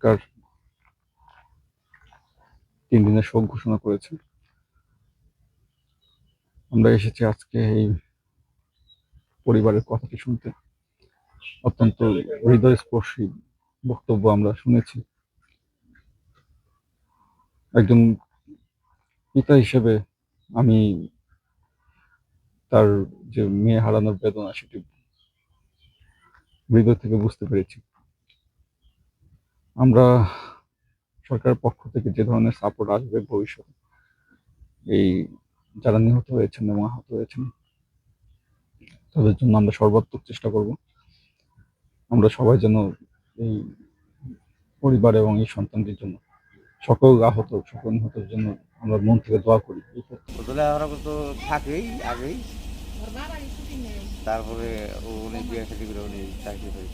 সরকার ৩ দিনের শোক ঘোষণা করেছে। আমরা এসেছি আজকে এই পরিবারের কথাটি শুনতে। অত্যন্ত হৃদয়স্পর্শী বক্তব্য আমরা শুনেছি। একজন পিতা হিসেবে আমি তার যে মেয়ে হারানোর বেদনা সেটি হৃদয় থেকে বুঝতে পেরেছি। আমরা সরকারের পক্ষ থেকে যে ধরনের সাপোর্ট আসবে ভবিষ্যতে, এই যারা নিহত হয়েছেন এবং আহত হয়েছেন তাদের জন্য আমরা সর্বাত্মক চেষ্টা করব। আমরা সবাই যেন এই পরিবার এবং এই সন্তানটির জন্য সকল নিহতের জন্য আমরা মন থেকে দোয়া করি। আমরা তো থাকেই আগেই, তারপরে উনি বিয়ে শাদী করে উনি চাকরি করে।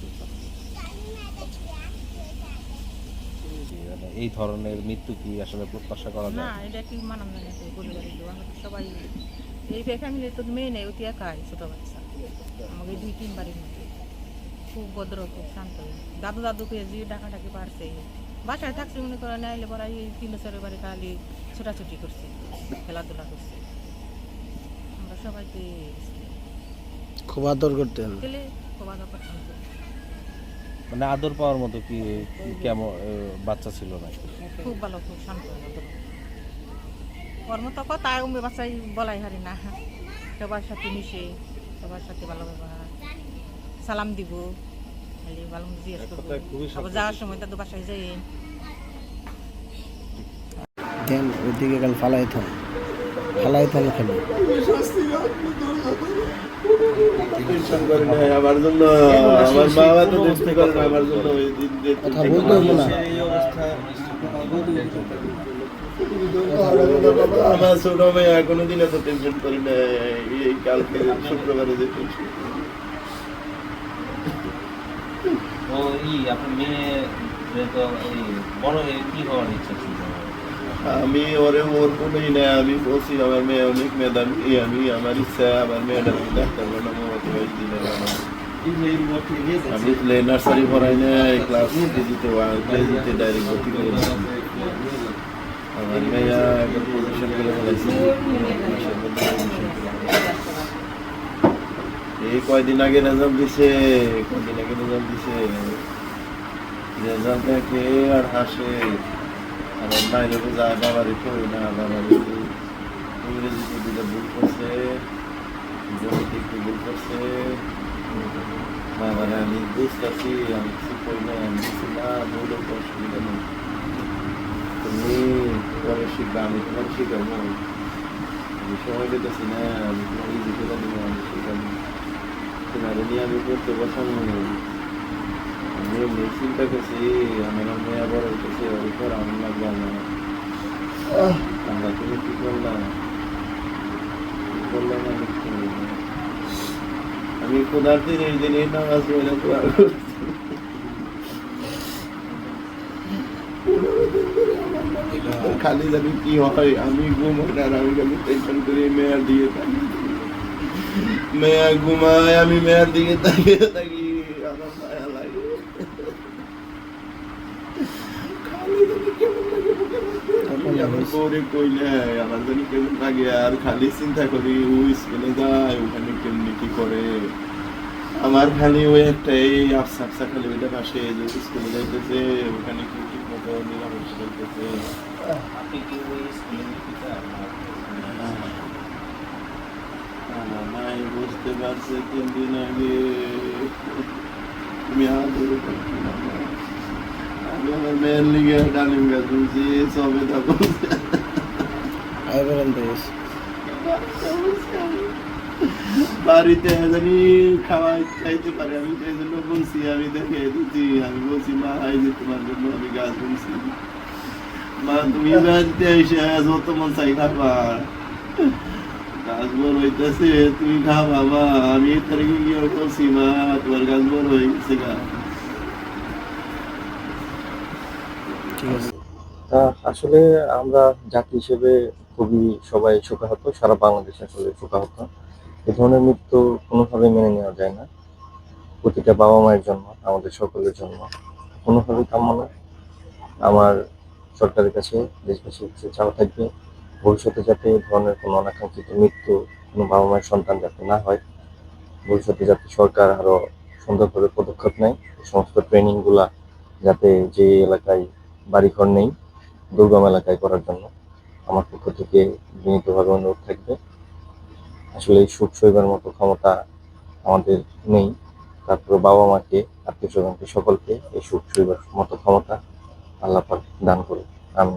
এই ধরনের মৃত্যু কি আসলে প্রত্যাশা করা যায় না? এটা কি মানাম না পরিবারের লোক, আমরা সবাই এই ফ্যামিলি তো মেয়ে নেই, ওটি একাই ছোট বাচ্চা। আমাকে 2-3 বাড়ির মধ্যে খুব ভদ্র, খুব শান্ত। দাদুকে যে ডাকাডাকি পারছে, বাসায় থাকছে মনে করে নাইলে পরে এই 3-4 বাড়ি খালি ছোটাছুটি করছে, খেলাধুলা করছে। আমরা সবাইকে খুব আদর করতেন, খুব আদর করতাম। মানে আদর পাওয়ার মতো কি কেমন বাচ্চা ছিল না? খুব ভালো, খুব শান্ত। ওর মতো কথা আমি বাচ্চাই বলাই হারি না। সবার সাথে মিশে, সবার সাথে ভালো ব্যবহার, সালাম দিব, ভালো জিজ্ঞেস করবো। আবার যাওয়ার সময় তাদের বাসায় যাই দেন ওইদিকে গেল ফালাইতাম খেলে। আমার জন্য আমার বাবা তো বুঝতে পারে না, আমার জন্য ওই দিন কথা বলতে হবে না। আমার ছোট মেয়ে কোনোদিন এত টেনশন করি না, এই কালকে শুক্রবারে যে টেনশন। আপনার মেয়ে তো বড় কি হওয়ার ইচ্ছা ছিল? আমি ওর কোনোই না, আমি বলছি আমার মেয়ে অনেক মেধাবী, আমি আমার ইচ্ছা আমার মেয়েটা ডাক্তার বানাবো। আমি নার্সারি পড়াই না, ক্লাস কেজিতে ডাইরেক্ট ভর্তি করে আমার মেয়ে এখন পজিশন করে ফেলাইছি। এই কয়দিন আগে রেজাল্ট দিছে, রেজাল্ট দেখে আর হাসে। আমার বাইরে যায়, বাবারই করি না, বাবার ইংরেজিতে দুটো ভুল করছে, জমিতে একটু ভুল করছে। বাবারে আমি বুঝতেছি, আমি কিছু করি না, আমি কিছু না বলে তো অসুবিধা নেই, তুমি পরে শিখবে, আমি তোমার শিখাবো। আমি সময় পেতেছি না, আমি তোমার ইজি করে দেবো, আমি শিখাবো, তোমার নিয়ে আমি পড়তে বসানো। আমি এমনি চিন্তা করছি, আমার মেয়ে বড় হইতেছে, ওর উপর আমার লাগবে আমার। আমরা তুমি কি করলাম আমি খোদার দিন এই দিনে নামাজ পড়ে দোয়া করছি। খালি জানি কি হয়, আমি ঘুম হয় না, আমি খালি টেনশন করি মেয়ের দিকে থাকি, মেয়ে ঘুমায়, আমি মেয়ের দিকে তাকিয়ে থাকি, আমার মায়া লাগে। আমার জানি কেমন লাগে, আর খালি চিন্তা করি ও স্কুলে যায়, ওখানে কেমনি কি করে। আমার খালি ওই একটা এই আফসা খালি ওইটা পাশে যে স্কুলে যাইতেছে, ওখানে কি ঠিক মতো নিরাপদ চলতেছে। নাই বুঝতে পারছে 3 দিন আগে তুমি আমি আমার মেয়ের লিগে ডালিম গাছ বলছি, সবে তা বলছে বাড়িতে জানি খাইতে পারে, আমি এই জন্য বলছি, আমি দেখে দিচ্ছি, আমি বলছি মা এই যে তোমার জন্য আমি গাছ বলছি, মা তুমি বাড়িতে এসে যত মন চাই খাবা, গাছ বড় হইতেছে তুমি খাবা মা। আমি এই তারিখে গিয়ে বলছি মা তোমার গাছ বড় হয়ে গেছে গা। আসলে আমরা জাতি হিসেবে খুবই সবাই শোকাহত, সারা বাংলাদেশে আসলে শোকাহত। এ ধরনের মৃত্যু কোনোভাবে মেনে নেওয়া যায় না। প্রতিটা বাবা মায়ের জন্য, আমাদের সকলের জন্য কোনোভাবেই কাম্য না। আমার সরকারের কাছে, দেশবাসীর কাছে চাওয়া থাকবে, ভবিষ্যতে যাতে এই ধরনের কোনো অনাকাঙ্ক্ষিত মৃত্যু কোনো বাবা মায়ের সন্তান যাতে না হয়, ভবিষ্যতে যাতে সরকার আরও সুন্দরভাবে পদক্ষেপ নেয়, এই সমস্ত ট্রেনিংগুলা যাতে যে এলাকায় বাড়িঘর নেই দুর্গম এলাকায় করার জন্য আমার পক্ষ থেকে বিনীতভাবে অনুরোধ থাকবে। আসলে এই সুখ সইবার মতো ক্ষমতা আমাদের নেই, তারপরে বাবা মাকে, আত্মীয় স্বজনকে, সকলকে এই সুখ সইবার মতো ক্ষমতা আল্লাহ পাক দান করুন। আমি